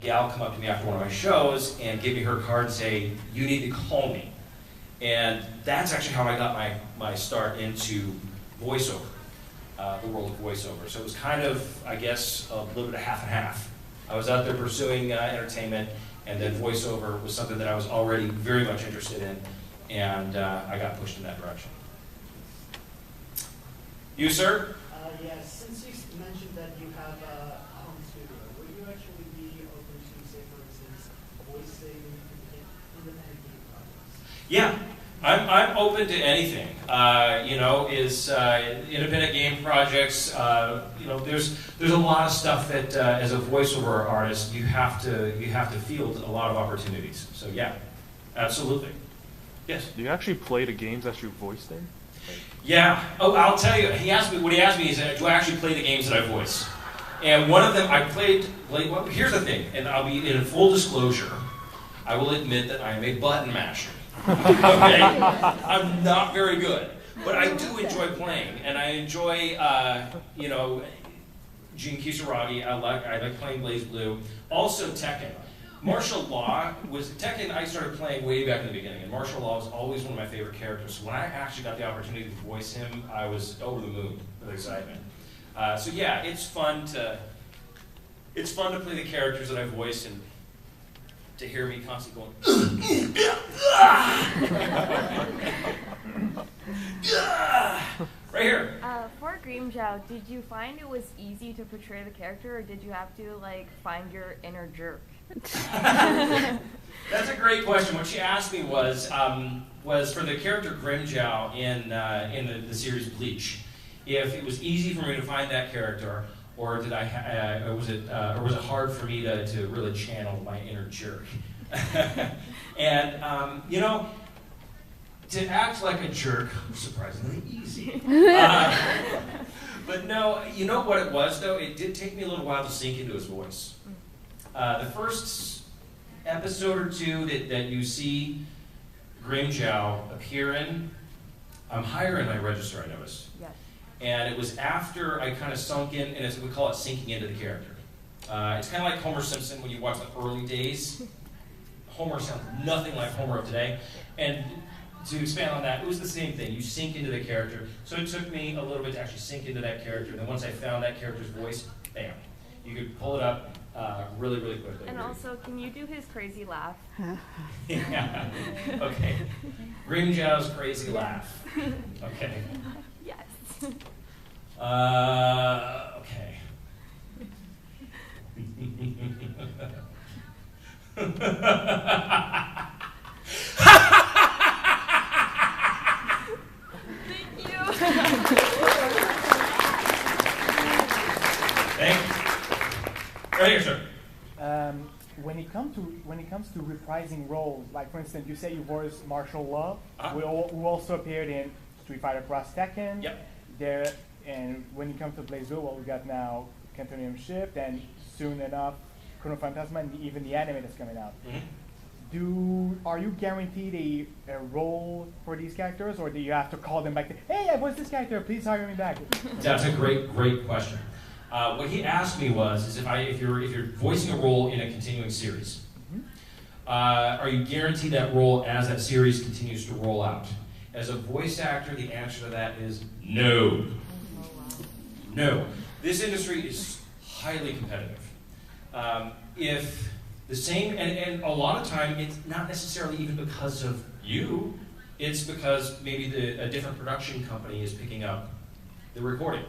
gal come up to me after one of my shows and give me her card and say, "You need to call me." And that's actually how I got my start into voiceover, the world of voiceover. So it was kind of, I guess, a little bit of half and half. I was out there pursuing entertainment, and then voiceover was something that I was already very much interested in, and I got pushed in that direction. You, sir? Yes, since you mentioned that you have a home studio, would you actually be open to, say, for instance, voicing independent game projects? Yeah, I'm open to anything. Is independent game projects. There's a lot of stuff that as a voiceover artist you have to field a lot of opportunities. So yeah, absolutely. Yes. Do you actually play the games that you voiced in? Yeah. Oh, I'll tell you. What he asked me is, do I actually play the games that I voice? And one of them I played. Well, here's the thing, and I'll be in full disclosure. I will admit that I am a button masher. Okay, I'm not very good, but I do enjoy playing, and I enjoy, Jin Kisaragi. I like playing BlazBlue. Also Tekken. Martial Law was Tekken. I started playing way back in the beginning, and Martial Law was always one of my favorite characters. So when I actually got the opportunity to voice him, I was over the moon with excitement. So yeah, it's fun to play the characters that I voice and to hear me constantly going. Right here. For Grimjow, did you find it was easy to portray the character, or did you have to find your inner jerk? That's a great question. What she asked me was for the character Grimjow in the series Bleach, if it was easy for me to find that character, or did or was it hard for me to really channel my inner jerk? And to act like a jerk was surprisingly easy. But no, you know what it was though? It did take me a little while to sink into his voice. The first episode or two that you see Grimjow appear in, I'm higher in my register, I noticed. Yes. And it was after I kind of sunk in, and we call it sinking into the character. It's kind of like Homer Simpson when you watch the early days. Homer sounds nothing like Homer of today. And to expand on that, it was the same thing. You sink into the character. So it took me a little bit to actually sink into that character. And then once I found that character's voice, bam. You could pull it up really, really quickly. And also, can you do his crazy laugh? Yeah. Okay. Grimjow's crazy laugh. Okay. Yes. Okay. Thank you. Thank you. Right here, sir. When it comes to reprising roles, like for instance, you say you voiced Martial Law, who also appeared in Street Fighter Cross Tekken. Yep. And when it comes to BlazBlue, well, we got now Cantorium Shift, and soon enough, Chrono Phantasma, and even the anime that's coming out. Mm-hmm. Are you guaranteed a role for these characters, or do you have to call them back? Hey, I voiced this character. Please hire me back. That's a great question. What he asked me was, if you're voicing a role in a continuing series, are you guaranteed that role as that series continues to roll out? As a voice actor, the answer to that is no. No. This industry is highly competitive. If the same, and a lot of time, it's not necessarily even because of you. It's because maybe a different production company is picking up the recording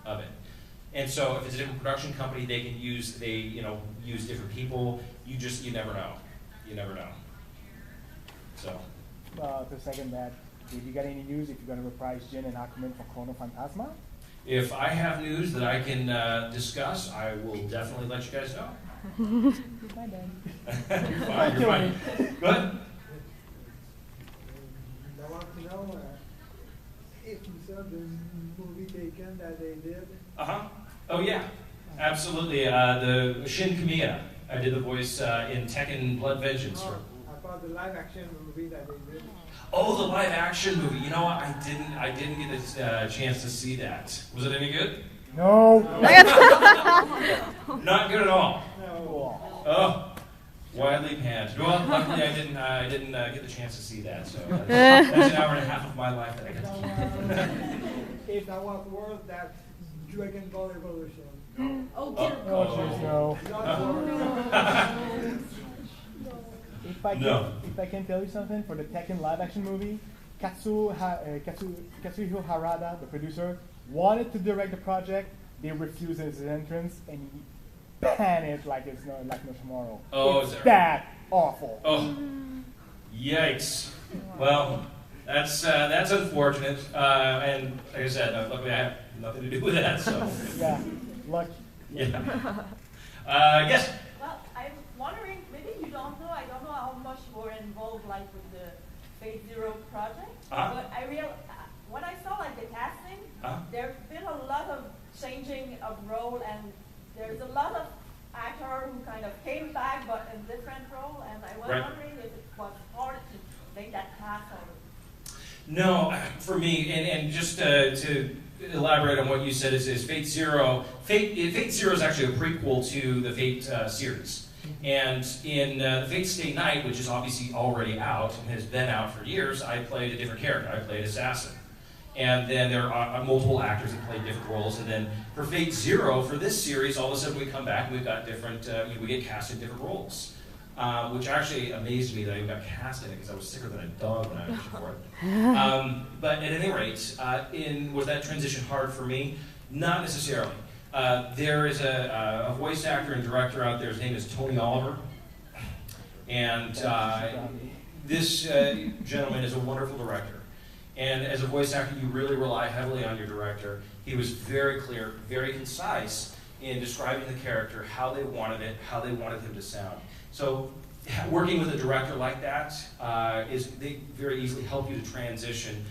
of it. And so if it's a different production company, they can use different people. You never know. You never know. So. To second that, did you get any news if you're going to reprise Jin and Hakumen for Chrono Phantasma? If I have news that I can discuss, I will definitely let you guys know. Bye, Dan. You're fine. Go ahead. I want to know if you saw the movie Taken that they did. Oh yeah, absolutely. The Shin Kamiya. I did the voice in Tekken Blood Vengeance. I thought the live action movie that they did. Oh, the live action movie. You know what? I didn't get a chance to see that. Was it any good? No. Not good at all. No. Oh. Widely panned. Well, luckily I didn't get the chance to see that, so that's an hour and a half of my life that I got to keep. If that was world, that's Dragon Ball Evolution. Oh, dear Oh, God. jeez, no. No. If I can tell you something, for the Tekken live-action movie, Katsuhiro Harada, the producer, wanted to direct the project. They refused his entrance, and he panned it like no tomorrow. Oh, it's is that that awful. Oh, yikes. Well, that's unfortunate. And like I said, luckily I have nothing to do with that. So Yeah, lucky. yeah. Yes. Well, I'm wondering, maybe you don't know, I don't know how much you were involved like with the Fate Zero project, but when I saw like the casting, there's been a lot of changing of role, and there's a lot of actors who kind of came back but in different role, and I was wondering if it was hard to make that pass over. No, for me, and just to elaborate on what you said, is Fate Zero. Fate Zero is actually a prequel to the Fate series. And in the Fate Stay Night, which is obviously already out and has been out for years, I played a different character. I played Assassin. And then there are multiple actors that play different roles. And then for Fate Zero, for this series, all of a sudden we come back and we've got different, we get cast in different roles. Which actually amazed me that I even got cast in it because I was sicker than a dog when I auditioned for it. But at any rate, was that transition hard for me? Not necessarily. There is a voice actor and director out there. His name is Tony Oliver. And this gentleman is a wonderful director. And as a voice actor, you really rely heavily on your director. He was very clear, very concise in describing the character, how they wanted it, how they wanted him to sound. So working with a director like that they very easily help you to transition